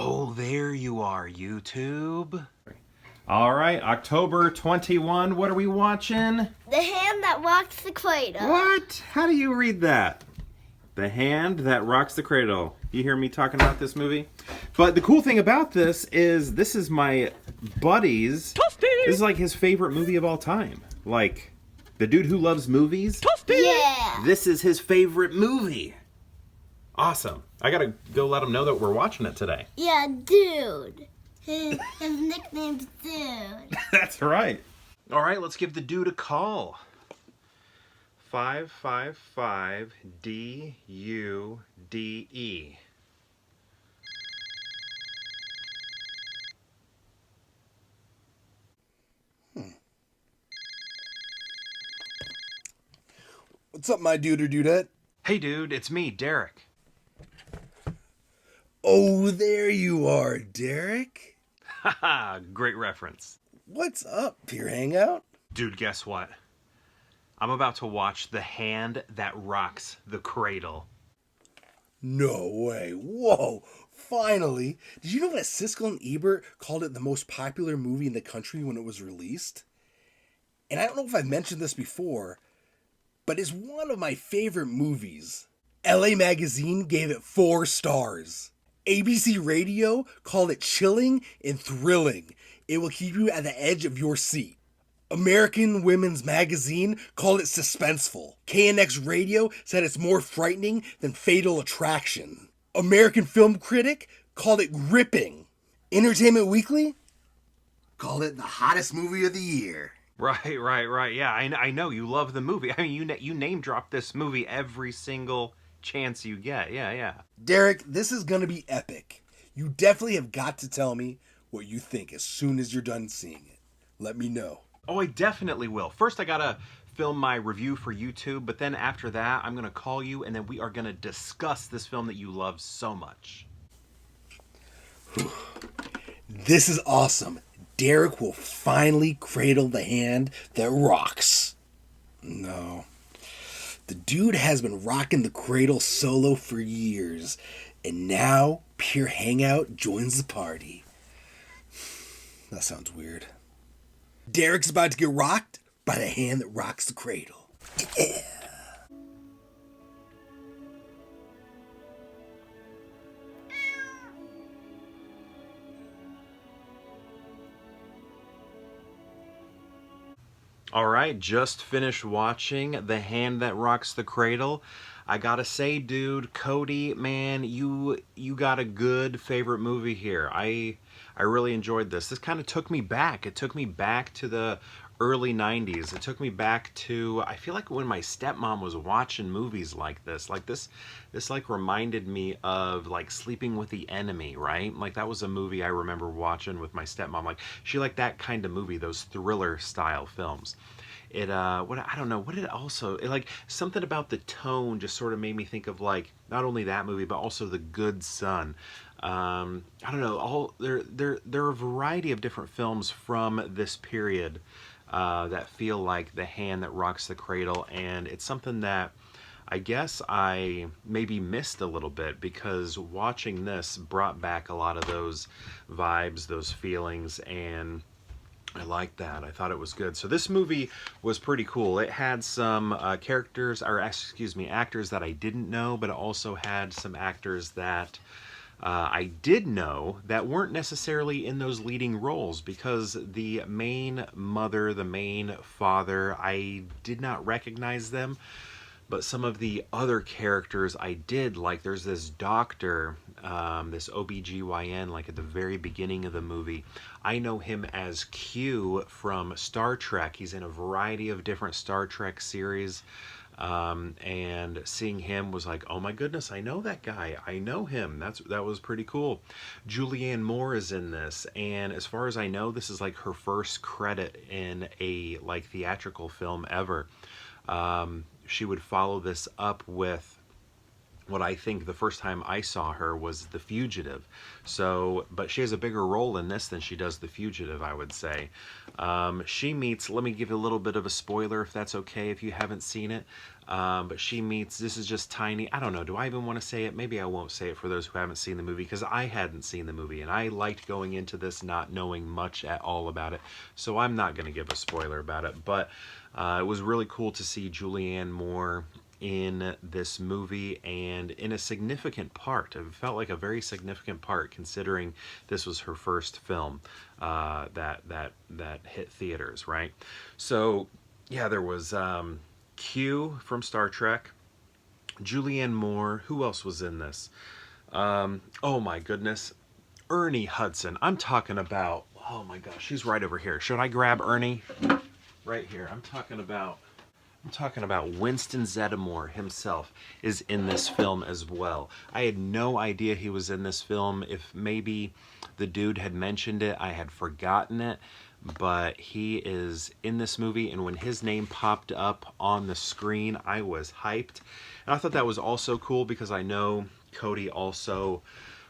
Oh, there you are, YouTube. All right, October 21. What are we watching? The Hand That Rocks the Cradle. What? How do you read that? The Hand That Rocks the Cradle. You hear me talking about this movie? But the cool thing about this is my buddy's. Toasty! This is like his favorite movie of all time. Like, the dude who loves movies. Toasty! Yeah. This is his favorite movie. Awesome. I gotta go let him know that we're watching it today. Yeah, dude. His nickname's Dude. That's right. All right, let's give the dude a call. 555 DUDE. What's up, my dude or dudette? Hey, dude, it's me, Derek. Oh, there you are, Derek. Haha, great reference. What's up, peer hangout? Dude, guess what? I'm about to watch The Hand That Rocks the Cradle. No way. Whoa. Finally. Did you know that Siskel and Ebert called it the most popular movie in the country when it was released? And I don't know if I've mentioned this before, but it's one of my favorite movies. LA Magazine gave it 4 stars. ABC Radio called it chilling and thrilling. It will keep you at the edge of your seat. American Women's Magazine called it suspenseful. KNX Radio said it's more frightening than Fatal Attraction. American Film Critic called it gripping. Entertainment Weekly called it the hottest movie of the year. Right. Yeah, I know you love the movie. I mean, you name drop this movie every single chance you get. Yeah. Derek, this is gonna be epic. You definitely have got to tell me what you think as soon as you're done seeing it. Let me know. Oh, I definitely will. First, I gotta film my review for YouTube, but then after that, I'm gonna call you, and then we are gonna discuss this film that you love so much. This is awesome. Derek will finally cradle the hand that rocks. No. The dude has been rocking the cradle solo for years, and now Pure Hangout joins the party. That sounds weird. Derek's about to get rocked by the hand that rocks the cradle. Yeah. All right, just finished watching The Hand That Rocks the Cradle. I gotta say, dude, Cody, man, you got a good favorite movie here. I really enjoyed this. This kind of took me back. It took me back to the early 90s. It took me back to, I feel like when my stepmom was watching movies like this. This like reminded me of like Sleeping with the Enemy, right? Like that was a movie I remember watching with my stepmom. Like she liked that kind of movie, those thriller style films. It like something about the tone just sort of made me think of like not only that movie but also The Good Son. I don't know, there are a variety of different films from this period that feel like The Hand That Rocks the Cradle, and it's something that I guess I maybe missed a little bit because watching this brought back a lot of those vibes, those feelings, and I liked that. I thought it was good. So this movie was pretty cool. It had some actors that I didn't know, but it also had some actors that I did know that weren't necessarily in those leading roles, because the main mother, the main father, I did not recognize them. But some of the other characters I did, like there's this doctor, this OBGYN, like at the very beginning of the movie. I know him as Q from Star Trek. He's in a variety of different Star Trek series. And seeing him was like, oh my goodness, I know that guy. I know him. That was pretty cool. Julianne Moore is in this, and as far as I know, this is like her first credit in a like theatrical film ever. She would follow this up with what I think the first time I saw her was The Fugitive. So, but she has a bigger role in this than she does The Fugitive, I would say. She meets, let me give you a little bit of a spoiler if that's okay if you haven't seen it. But she meets, this is just tiny, I don't know, do I even want to say it? Maybe I won't say it for those who haven't seen the movie, because I hadn't seen the movie, and I liked going into this not knowing much at all about it. So I'm not going to give a spoiler about it, but it was really cool to see Julianne Moore in this movie, and in a significant part. It felt like a very significant part, considering this was her first film that hit theaters, right? So yeah, there was Q from Star Trek, Julianne Moore. Who else was in this? Oh my goodness, Ernie Hudson. I'm talking about, oh my gosh, she's right over here. Should I grab Ernie? Right here. I'm talking about Winston Zeddemore himself is in this film as well. I had no idea he was in this film. If maybe the dude had mentioned it, I had forgotten it. But he is in this movie, and when his name popped up on the screen, I was hyped. And I thought that was also cool because I know Cody also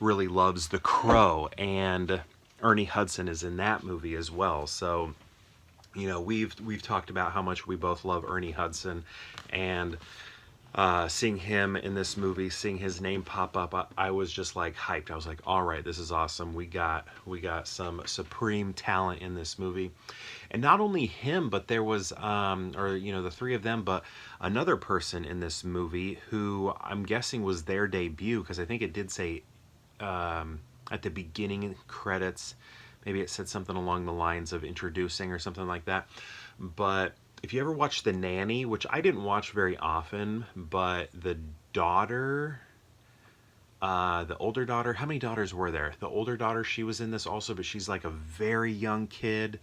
really loves The Crow, and Ernie Hudson is in that movie as well. So, you know, we've talked about how much we both love Ernie Hudson, and seeing him in this movie, seeing his name pop up, I was just like hyped. I was like, all right, this is awesome. We got some supreme talent in this movie. And not only him, but there was or you know, the three of them, but another person in this movie who I'm guessing was their debut, because I think it did say at the beginning credits, maybe it said something along the lines of introducing or something like that. But if you ever watch The Nanny, which I didn't watch very often, but the daughter, the older daughter, how many daughters were there? The older daughter, she was in this also, but she's like a very young kid.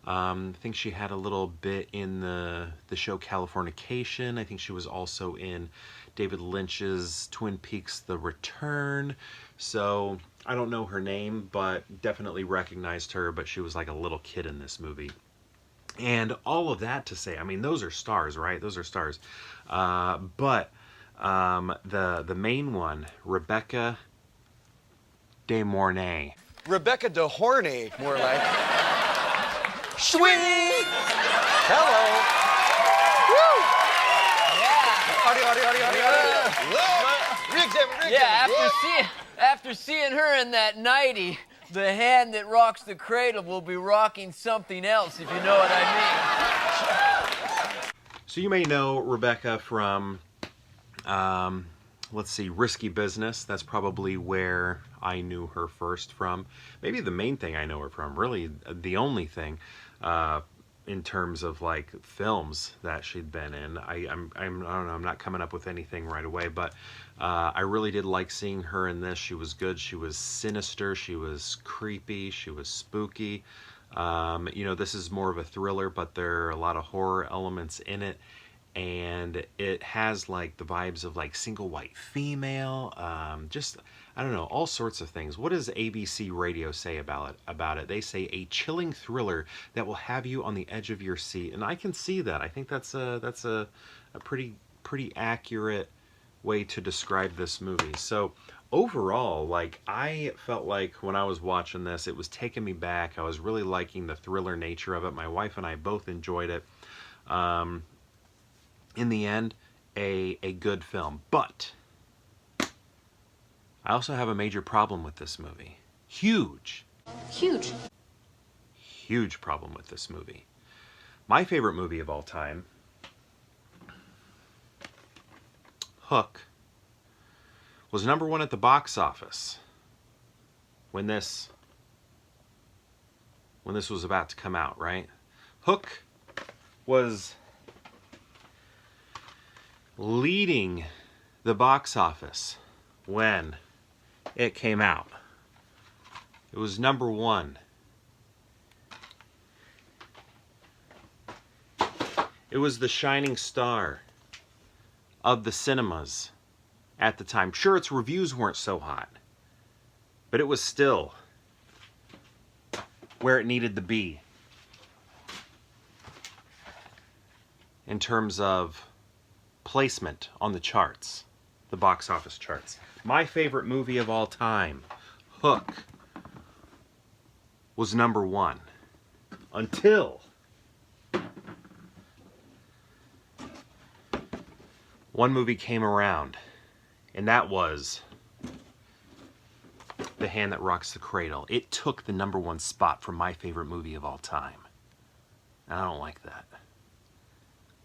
I think she had a little bit in the show Californication. I think she was also in David Lynch's Twin Peaks: The Return. So I don't know her name, but definitely recognized her, but she was like a little kid in this movie. And all of that to say, I mean, those are stars, right? Those are stars. But the main one, Rebecca De Mornay. Rebecca De Horny, more like. Sweet! Hello! Woo! Yeah, after seeing her in that nightie, the hand that rocks the cradle will be rocking something else, if you know what I mean. So you may know Rebecca from, let's see, Risky Business. That's probably where I knew her first from. Maybe the main thing I know her from, really the only thing, in terms of like films that she'd been in. I don't know, I'm not coming up with anything right away, but I really did like seeing her in this. She was good. She was sinister. She was creepy. She was spooky. You know, this is more of a thriller, but there are a lot of horror elements in it. And it has like the vibes of like Single White Female, just, I don't know, all sorts of things. What does ABC Radio say about it? They say a chilling thriller that will have you on the edge of your seat. And I can see that. I think that's a pretty accurate way to describe this movie. So overall, like, I felt like when I was watching this, it was taking me back. I was really liking the thriller nature of it. My wife and I both enjoyed it. In the end, a good film. But I also have a major problem with this movie. Huge problem with this movie. My favorite movie of all time, Hook, was #1 at the box office when this was about to come out, right? Hook was leading the box office when it came out. It was #1. It was the shining star of the cinemas at the time. Sure, its reviews weren't so hot, but it was still where it needed to be in terms of placement on the charts. the box office charts. My favorite movie of all time, Hook, was number 1. Until one movie came around, and that was The Hand That Rocks the Cradle. It took the number 1 spot for my favorite movie of all time. And I don't like that.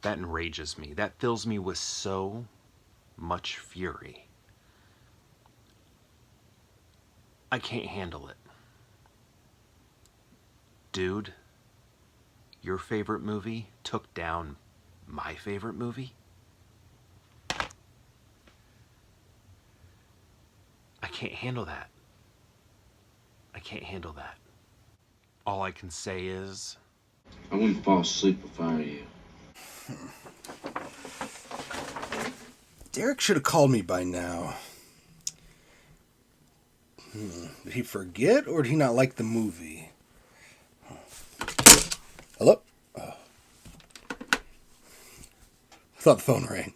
That enrages me. That fills me with so much fury. I can't handle it. Dude, your favorite movie took down my favorite movie? I can't handle that. I can't handle that. All I can say is, I wouldn't fall asleep if I were you. Derek should have called me by now. Did he forget, or did he not like the movie? Hello? Oh. I thought the phone rang.